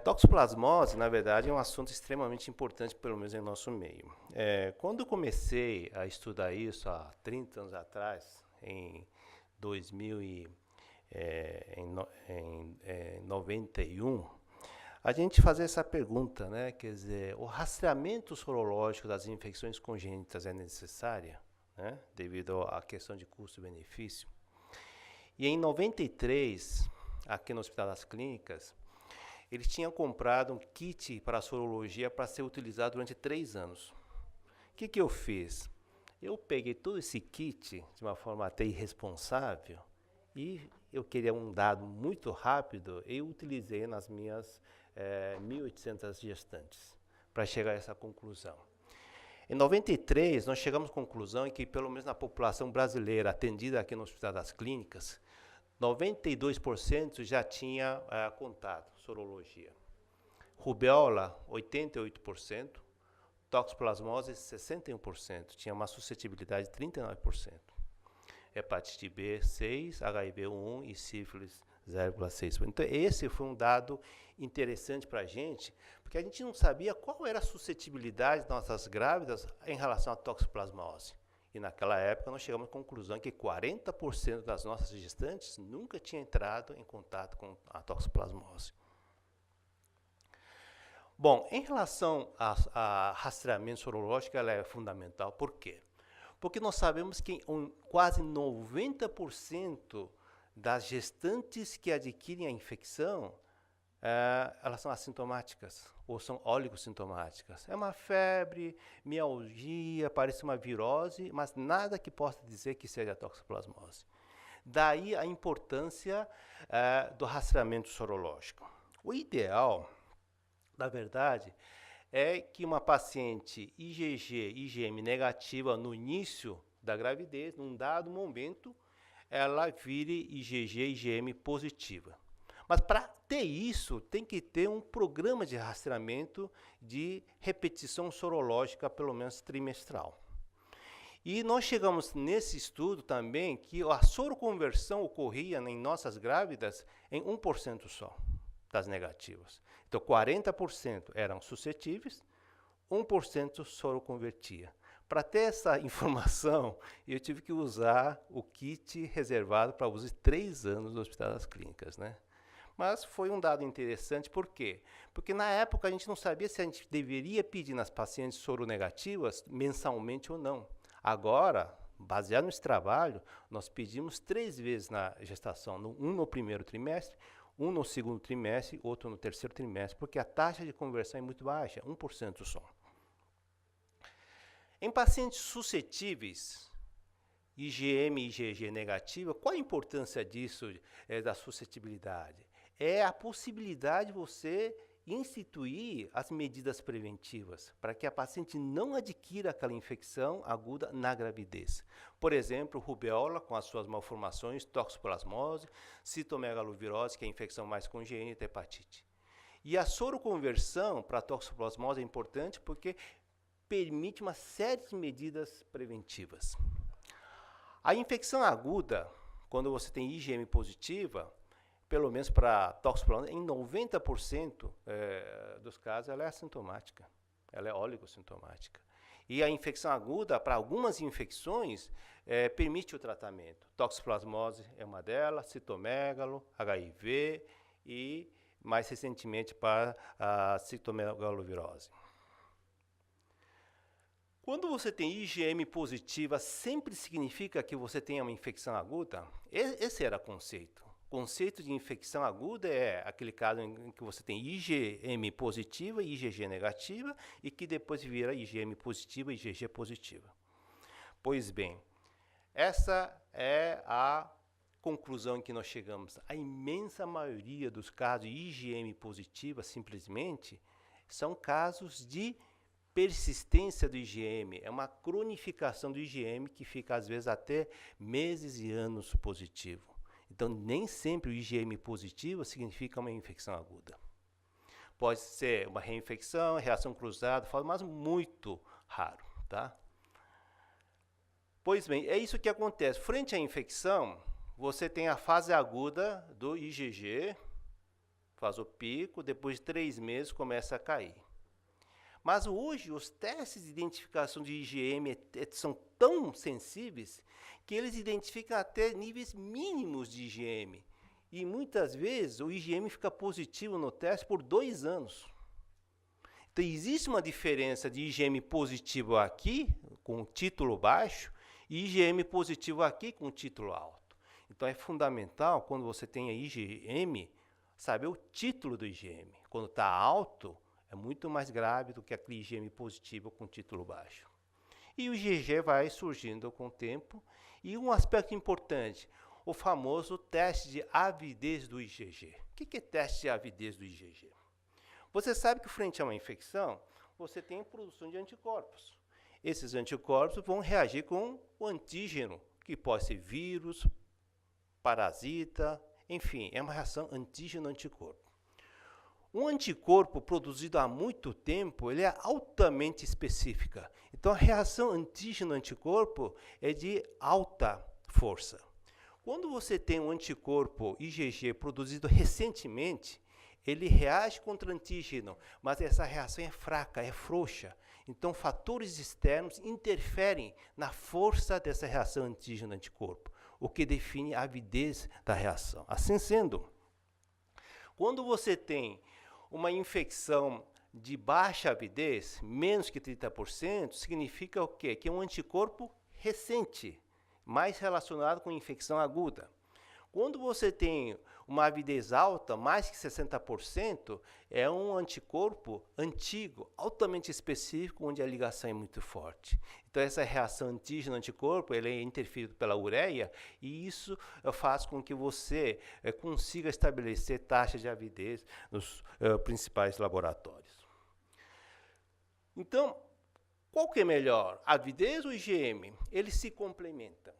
Toxoplasmose, na verdade, é um assunto extremamente importante, pelo menos em nosso meio. Quando eu comecei a estudar isso há 30 anos atrás, em 2000 em 91, a gente fazia essa pergunta, né? Quer dizer, o rastreamento sorológico das infecções congênitas é necessário, né? Devido à questão de custo-benefício. E em 93, aqui no Hospital das Clínicas, eles tinham comprado um kit para sorologia para ser utilizado durante 3 anos. O que eu fiz? Eu peguei todo esse kit de uma forma até irresponsável e eu queria um dado muito rápido e utilizei nas minhas 1.800 gestantes para chegar a essa conclusão. Em 93, nós chegamos à conclusão em que, pelo menos na população brasileira atendida aqui no Hospital das Clínicas, 92% já tinha contato, sorologia. Rubéola, 88%. Toxoplasmose, 61%. Tinha uma suscetibilidade de 39%. Hepatite B, 6%. HIV, 1% e sífilis, 0,6%. Então, esse foi um dado interessante para a gente, porque a gente não sabia qual era a suscetibilidade das nossas grávidas em relação à toxoplasmose. E naquela época nós chegamos à conclusão que 40% das nossas gestantes nunca tinham entrado em contato com a toxoplasmose. Bom, em relação a rastreamento sorológico, ela é fundamental. Por quê? Porque nós sabemos que quase 90% das gestantes que adquirem a infecção, elas são assintomáticas ou são oligossintomáticas. É uma febre, mialgia, parece uma virose, mas nada que possa dizer que seja toxoplasmose. Daí a importância do rastreamento sorológico. O ideal, na verdade, é que uma paciente IgG, IgM negativa no início da gravidez, num dado momento, ela vire IgG, IgM positiva. Mas para ter isso, tem que ter um programa de rastreamento de repetição sorológica, pelo menos trimestral. E nós chegamos nesse estudo também que a soroconversão ocorria em nossas grávidas em 1% só das negativas. Então, 40% eram suscetíveis, 1% soroconvertia. Para ter essa informação, eu tive que usar o kit reservado para uso de 3 anos no Hospital das Clínicas, né? Mas foi um dado interessante, por quê? Porque na época a gente não sabia se a gente deveria pedir nas pacientes soronegativas mensalmente ou não. Agora, baseado nesse trabalho, nós pedimos 3 vezes na gestação, um no primeiro trimestre, um no segundo trimestre, outro no terceiro trimestre, porque a taxa de conversão é muito baixa, 1% só. Em pacientes suscetíveis, IgM e IgG negativa, qual a importância disso, da suscetibilidade? É a possibilidade de você instituir as medidas preventivas para que a paciente não adquira aquela infecção aguda na gravidez. Por exemplo, rubéola com as suas malformações, toxoplasmose, citomegalovirose, que é a infecção mais congênita, hepatite. E a soroconversão para a toxoplasmose é importante porque permite uma série de medidas preventivas. A infecção aguda, quando você tem IgM positiva, pelo menos para toxoplasmose, em 90% dos casos ela é assintomática, ela é oligossintomática. E a infecção aguda, para algumas infecções, permite o tratamento. Toxoplasmose é uma delas, citomegalo, HIV e, mais recentemente, para a citomegalovirose. Quando você tem IgM positiva, sempre significa que você tem uma infecção aguda? Esse era o conceito. O conceito de infecção aguda é aquele caso em que você tem IgM positiva e IgG negativa e que depois vira IgM positiva e IgG positiva. Pois bem, essa é a conclusão em que nós chegamos. A imensa maioria dos casos de IgM positiva, simplesmente, são casos de persistência do IgM, é uma cronificação do IgM que fica, às vezes, até meses e anos positivo. Então, nem sempre o IgM positivo significa uma infecção aguda. Pode ser uma reinfecção, reação cruzada, mas muito raro, tá? Pois bem, é isso que acontece. Frente à infecção, você tem a fase aguda do IgG, faz o pico, depois de 3 meses começa a cair. Mas hoje os testes de identificação de IgM são tão sensíveis que eles identificam até níveis mínimos de IgM. E muitas vezes o IgM fica positivo no teste por 2 anos. Então existe uma diferença de IgM positivo aqui, com título baixo, e IgM positivo aqui, com título alto. Então é fundamental, quando você tem a IgM, saber o título do IgM. Quando está alto, é muito mais grave do que aquele IgM positivo com título baixo. E o IgG vai surgindo com o tempo. E um aspecto importante, o famoso teste de avidez do IgG. O que é teste de avidez do IgG? Você sabe que frente a uma infecção, você tem produção de anticorpos. Esses anticorpos vão reagir com o antígeno, que pode ser vírus, parasita, enfim, é uma reação antígeno-anticorpo. Um anticorpo produzido há muito tempo, ele é altamente específica. Então, a reação antígeno-anticorpo é de alta força. Quando você tem um anticorpo IgG produzido recentemente, ele reage contra o antígeno, mas essa reação é fraca, é frouxa. Então, fatores externos interferem na força dessa reação antígeno-anticorpo, o que define a avidez da reação. Assim sendo, quando você tem uma infecção de baixa avidez, menos que 30%, significa o quê? Que é um anticorpo recente, mais relacionado com infecção aguda. Quando você tem uma avidez alta, mais que 60%, é um anticorpo antigo, altamente específico, onde a ligação é muito forte. Então, essa reação antígeno-anticorpo ele é interferida pela ureia e isso faz com que você consiga estabelecer taxas de avidez nos principais laboratórios. Então, qual que é melhor? Avidez ou IgM? Eles se complementam.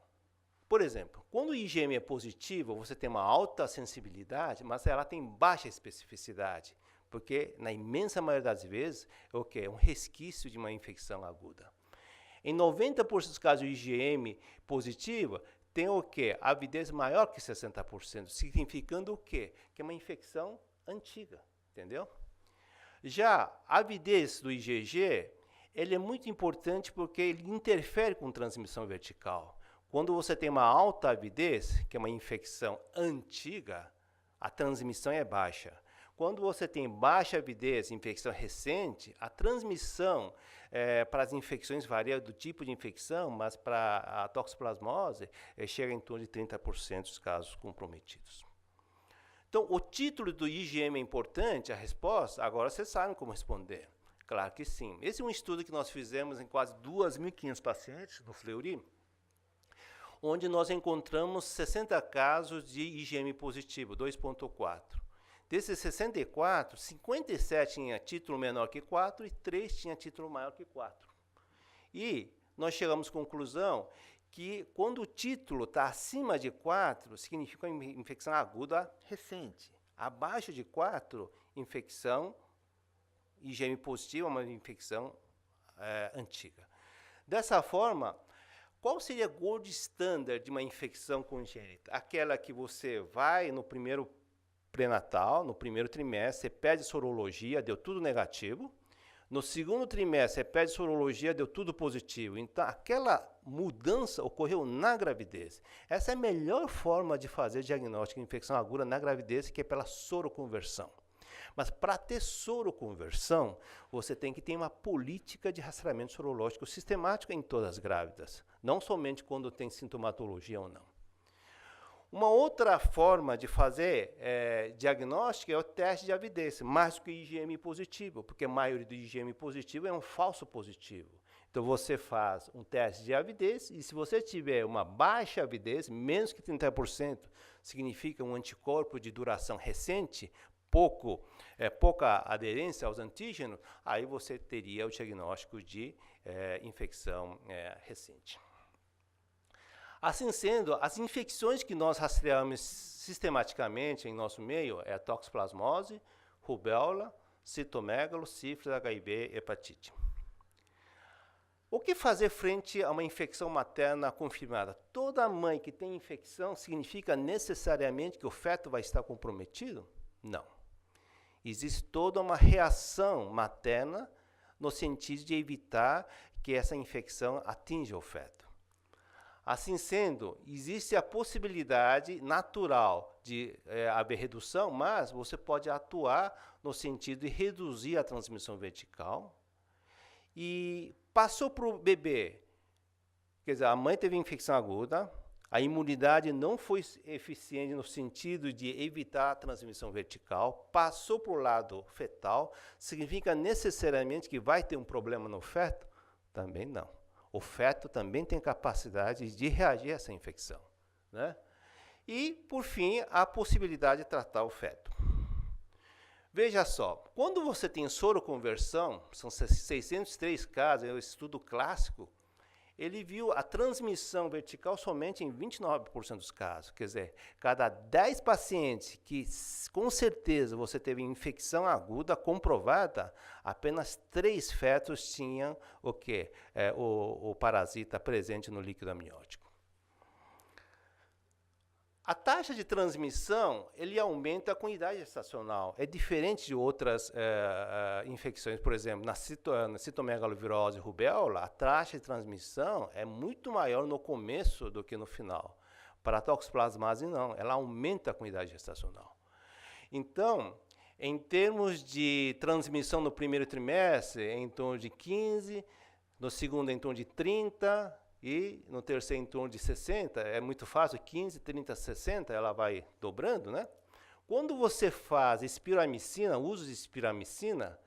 Por exemplo, quando o IgM é positivo, você tem uma alta sensibilidade, mas ela tem baixa especificidade, porque na imensa maioria das vezes é o quê? É um resquício de uma infecção aguda. Em 90% dos casos de IgM positiva, tem o quê? Avidez maior que 60%, significando o quê? Que é uma infecção antiga, entendeu? Já a avidez do IgG, ele é muito importante porque ele interfere com transmissão vertical. Quando você tem uma alta avidez, que é uma infecção antiga, a transmissão é baixa. Quando você tem baixa avidez, infecção recente, a transmissão para as infecções varia do tipo de infecção, mas para a toxoplasmose chega em torno de 30% dos casos comprometidos. Então, o título do IgM é importante, a resposta, agora vocês sabem como responder. Claro que sim. Esse é um estudo que nós fizemos em quase 2.500 pacientes no Fleury, onde nós encontramos 60 casos de IgM positivo, 2.4. Desses 64, 57 tinha título menor que 4 e 3 tinha título maior que 4. E nós chegamos à conclusão que quando o título está acima de 4, significa uma infecção aguda recente. Abaixo de 4, infecção IgM positiva, uma infecção antiga. Dessa forma, qual seria o gold standard de uma infecção congênita? Aquela que você vai no primeiro pré-natal, no primeiro trimestre, você pede sorologia, deu tudo negativo. No segundo trimestre, você pede sorologia, deu tudo positivo. Então, aquela mudança ocorreu na gravidez. Essa é a melhor forma de fazer diagnóstico de infecção aguda na gravidez, que é pela soroconversão. Mas para ter soroconversão, você tem que ter uma política de rastreamento sorológico sistemática em todas as grávidas, não somente quando tem sintomatologia ou não. Uma outra forma de fazer diagnóstico é o teste de avidez, mais do que IgM positivo, porque a maioria do IgM positivo é um falso positivo. Então, você faz um teste de avidez e se você tiver uma baixa avidez, menos que 30%, significa um anticorpo de duração recente, pouca aderência aos antígenos, aí você teria o diagnóstico de infecção recente. Assim sendo, as infecções que nós rastreamos sistematicamente em nosso meio é a toxoplasmose, rubéola, citomegalo, sífilis, HIV, hepatite. O que fazer frente a uma infecção materna confirmada? Toda mãe que tem infecção significa necessariamente que o feto vai estar comprometido? Não. Existe toda uma reação materna no sentido de evitar que essa infecção atinja o feto. Assim sendo, existe a possibilidade natural de haver redução, mas você pode atuar no sentido de reduzir a transmissão vertical. E passou para o bebê, quer dizer, a mãe teve infecção aguda, a imunidade não foi eficiente no sentido de evitar a transmissão vertical, passou para o lado fetal, significa necessariamente que vai ter um problema no feto? Também não. O feto também tem capacidade de reagir a essa infecção, né? E, por fim, a possibilidade de tratar o feto. Veja só, quando você tem soroconversão, são 603 casos, é um estudo clássico, ele viu a transmissão vertical somente em 29% dos casos. Quer dizer, cada 10 pacientes que com certeza você teve infecção aguda comprovada, apenas 3 fetos tinham o quê? O parasita presente no líquido amniótico. A taxa de transmissão, ele aumenta com a idade gestacional. É diferente de outras infecções, por exemplo, na citomegalovirose e rubéola, a taxa de transmissão é muito maior no começo do que no final. Para a toxoplasmose, não, ela aumenta com a idade gestacional. Então, em termos de transmissão no primeiro trimestre, é em torno de 15, no segundo, em torno de 30, e no terceiro em torno de 60, é muito fácil, 15, 30, 60, ela vai dobrando, né? Quando você faz espiramicina, uso de espiramicina,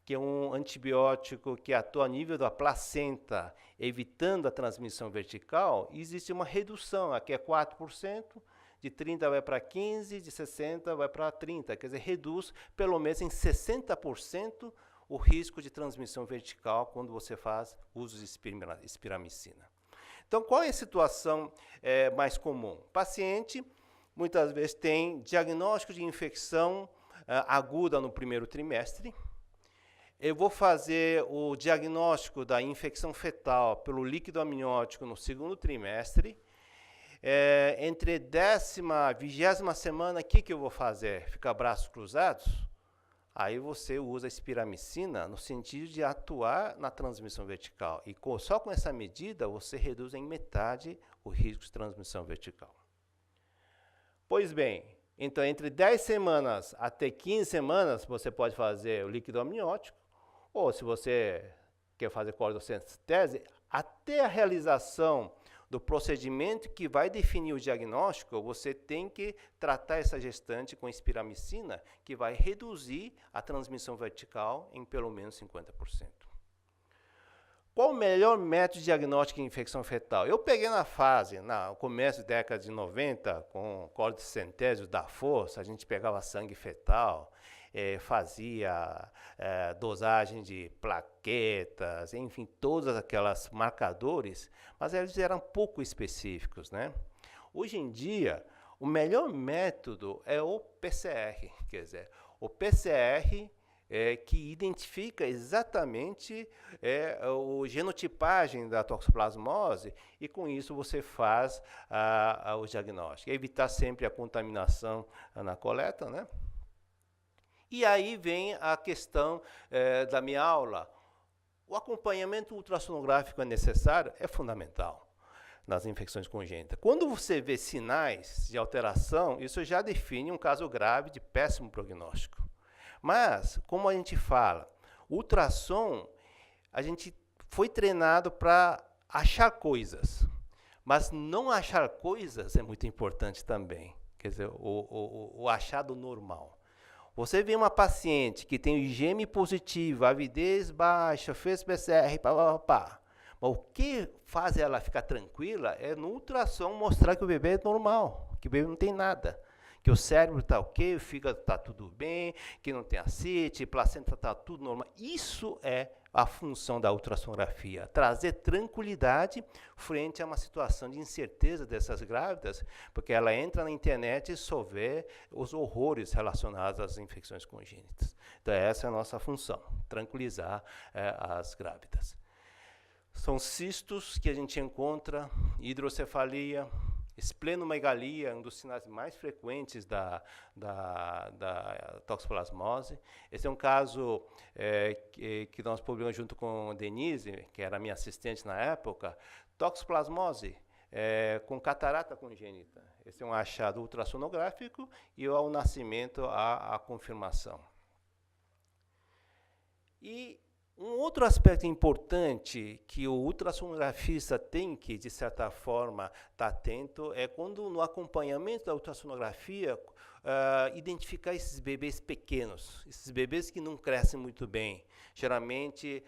que é um antibiótico que atua a nível da placenta, evitando a transmissão vertical, existe uma redução, aqui é 4%, de 30 vai para 15, de 60 vai para 30, quer dizer, reduz pelo menos em 60% o risco de transmissão vertical quando você faz uso de espiramicina. Então, qual é a situação mais comum? O paciente, muitas vezes, tem diagnóstico de infecção aguda no primeiro trimestre. Eu vou fazer o diagnóstico da infecção fetal pelo líquido amniótico no segundo trimestre. Entre 10ª e 20ª semana, o que eu vou fazer? Ficar braços cruzados? Aí você usa a espiramicina no sentido de atuar na transmissão vertical. E só com essa medida, você reduz em metade o risco de transmissão vertical. Pois bem, então entre 10 semanas até 15 semanas, você pode fazer o líquido amniótico, ou se você quer fazer cordocentese, até a realização do procedimento que vai definir o diagnóstico, você tem que tratar essa gestante com espiramicina, que vai reduzir a transmissão vertical em pelo menos 50%. Qual o melhor método de diagnóstico de infecção fetal? Eu peguei no começo da década de 90, com cordocentésio da força, a gente pegava sangue fetal, fazia dosagem de plaquetas, enfim, todas aquelas marcadores, mas eles eram pouco específicos, né? Hoje em dia, o melhor método é o PCR, quer dizer, o PCR que identifica exatamente a genotipagem da toxoplasmose e com isso você faz o diagnóstico. Evitar sempre a contaminação na coleta, né? E aí vem a questão da minha aula. O acompanhamento ultrassonográfico é necessário? É fundamental nas infecções congênitas. Quando você vê sinais de alteração, isso já define um caso grave de péssimo prognóstico. Mas, como a gente fala, o ultrassom, a gente foi treinado para achar coisas, mas não achar coisas é muito importante também, quer dizer, o achado normal. Você vê uma paciente que tem o IgM positivo, avidez baixa, fez PCR, pá. Mas o que faz ela ficar tranquila é no ultrassom mostrar que o bebê é normal, que o bebê não tem nada. Que o cérebro está ok, o fígado está tudo bem, que não tem ascite, placenta está tudo normal. Isso é a função da ultrassonografia, trazer tranquilidade frente a uma situação de incerteza dessas grávidas, porque ela entra na internet e só vê os horrores relacionados às infecções congênitas. Então essa é a nossa função, tranquilizar as grávidas. São cistos que a gente encontra, hidrocefalia, esplenomegalia, um dos sinais mais frequentes da toxoplasmose. Esse é um caso que nós publicamos junto com a Denise, que era minha assistente na época, toxoplasmose com catarata congênita. Esse é um achado ultrassonográfico e ao nascimento a confirmação. E um outro aspecto importante que o ultrassonografista tem que, de certa forma, estar atento é quando, no acompanhamento da ultrassonografia, identificar esses bebês pequenos, esses bebês que não crescem muito bem. Geralmente,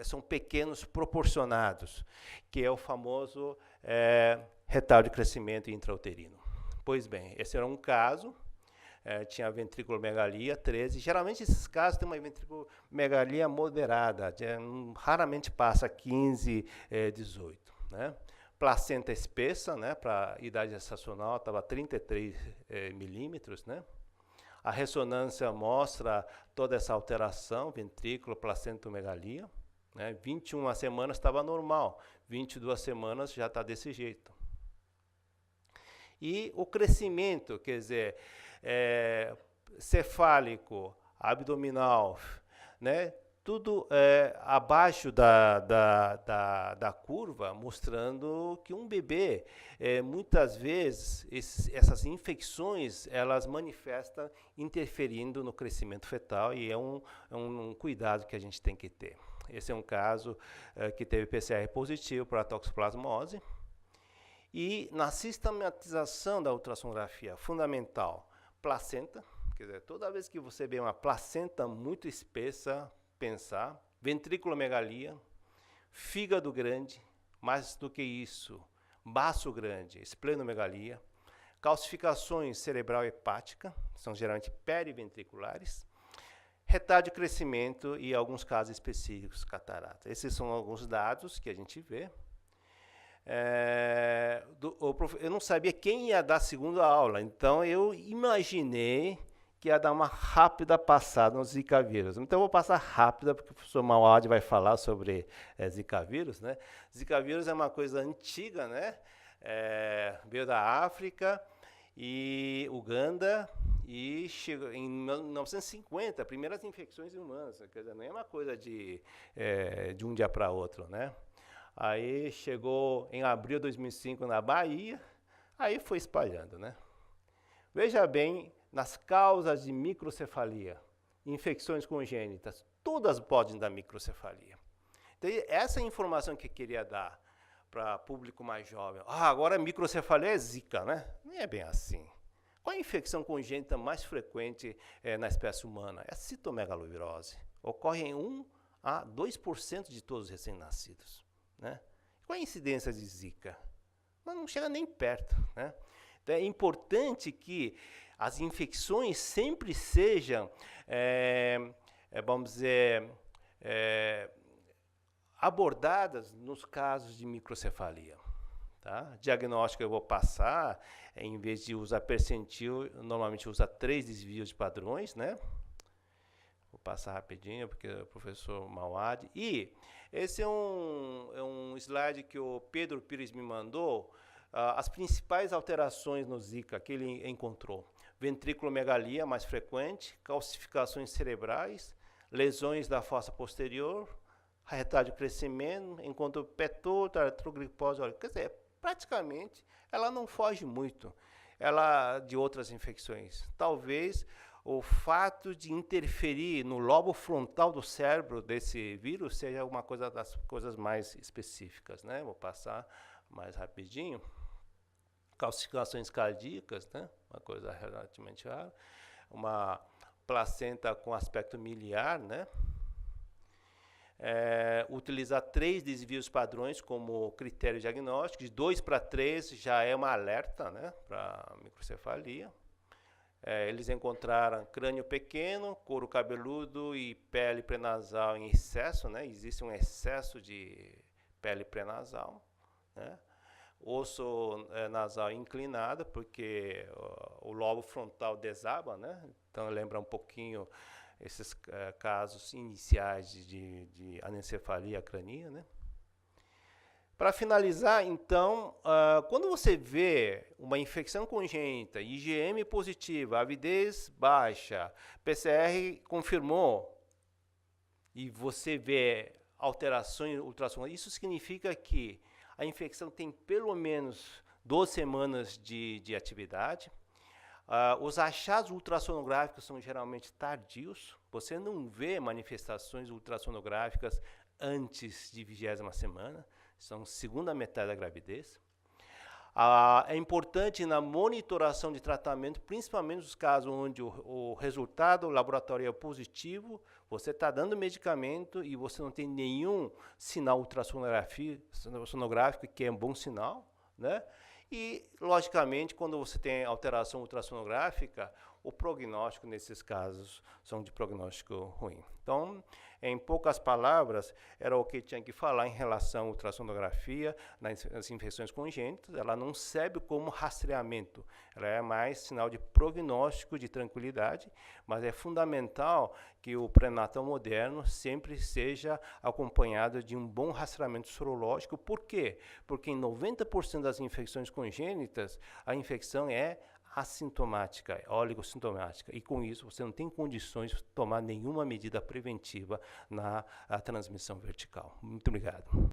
são pequenos proporcionados, que é o famoso retardo de crescimento intrauterino. Pois bem, esse era um caso. Tinha ventriculomegalia 13. Geralmente esses casos têm uma ventriculomegalia moderada, raramente passa 15, 18. Né? Placenta espessa, né, para idade gestacional, estava 33 milímetros. Né? A ressonância mostra toda essa alteração, ventrículo, placentomegalia. Né? 21 semanas estava normal, 22 semanas já está desse jeito. E o crescimento, quer dizer, cefálico, abdominal, né? Tudo abaixo da curva, mostrando que um bebê, muitas vezes, essas infecções, elas manifestam interferindo no crescimento fetal e é um cuidado que a gente tem que ter. Esse é um caso que teve PCR positivo para a toxoplasmose. E na sistematização da ultrassonografia fundamental, placenta, quer dizer, toda vez que você vê uma placenta muito espessa, pensar, ventriculomegalia, fígado grande, mais do que isso, baço grande, esplenomegalia, calcificações cerebral hepática, são geralmente periventriculares, retardo de crescimento e, em alguns casos específicos, catarata. Esses são alguns dados que a gente vê. Eu não sabia quem ia dar a segunda aula, então eu imaginei que ia dar uma rápida passada no Zika vírus. Então eu vou passar rápida, porque o professor Mauad vai falar sobre Zika vírus. Né? Zika vírus é uma coisa antiga, né? Veio da África e Uganda, e chegou em 1950, primeiras infecções humanas. Quer dizer, não é uma coisa de um dia para outro, né? Aí chegou em abril de 2005 na Bahia, aí foi espalhando, né? Veja bem, nas causas de microcefalia, infecções congênitas, todas podem dar microcefalia. Então, essa é a informação que eu queria dar para público mais jovem. Agora microcefalia é Zika, né? Não é bem assim. Qual a infecção congênita mais frequente na espécie humana? É a citomegalovirose. Ocorre em 1 a 2% de todos os recém-nascidos. Né? Qual a incidência de Zika? Mas não chega nem perto. Né? Então é importante que as infecções sempre sejam, vamos dizer, abordadas nos casos de microcefalia. Tá? Diagnóstico eu vou passar, em vez de usar percentil, normalmente usa 3 desvios de padrões, né? Vou passar rapidinho, porque o professor Mauad. E esse é um slide que o Pedro Pires me mandou, as principais alterações no Zika que ele encontrou. Ventriculomegalia mais frequente, calcificações cerebrais, lesões da fossa posterior, retardo de crescimento, enquanto petota, artrogripose, quer dizer, praticamente ela não foge muito de outras infecções. Talvez o fato de interferir no lobo frontal do cérebro desse vírus seja uma das coisas mais específicas, né? Vou passar mais rapidinho. Calcificações cardíacas, né? Uma coisa relativamente rara. Uma placenta com aspecto miliar, né? Utilizar 3 desvios padrões como critério diagnóstico, de 2 para 3 já é uma alerta, né, para microcefalia. Eles encontraram crânio pequeno, couro cabeludo e pele prenasal em excesso, né? Existe um excesso de pele prenasal, né? Osso nasal inclinado, porque o lobo frontal desaba, né? Então lembra um pouquinho esses casos iniciais de anencefalia crânea, né? Para finalizar, então, quando você vê uma infecção congênita, IgM positiva, avidez baixa, PCR confirmou, e você vê alterações ultrassonográficas, isso significa que a infecção tem pelo menos 12 semanas de atividade. Os achados ultrassonográficos são geralmente tardios. Você não vê manifestações ultrassonográficas antes de 20ª semana, são segunda metade da gravidez. É importante na monitoração de tratamento, principalmente nos casos onde o resultado laboratorial é positivo, você está dando medicamento e você não tem nenhum sinal ultrassonográfico, que é um bom sinal, né? E, logicamente, quando você tem alteração ultrassonográfica, o prognóstico nesses casos são de prognóstico ruim. Então, em poucas palavras, era o que tinha que falar em relação à ultrassonografia nas infecções congênitas. Ela não serve como rastreamento, ela é mais sinal de prognóstico, de tranquilidade, mas é fundamental que o pré-natal moderno sempre seja acompanhado de um bom rastreamento sorológico. Por quê? Porque em 90% das infecções congênitas, a infecção é assintomática, oligossintomática, e com isso você não tem condições de tomar nenhuma medida preventiva na transmissão vertical. Muito obrigado.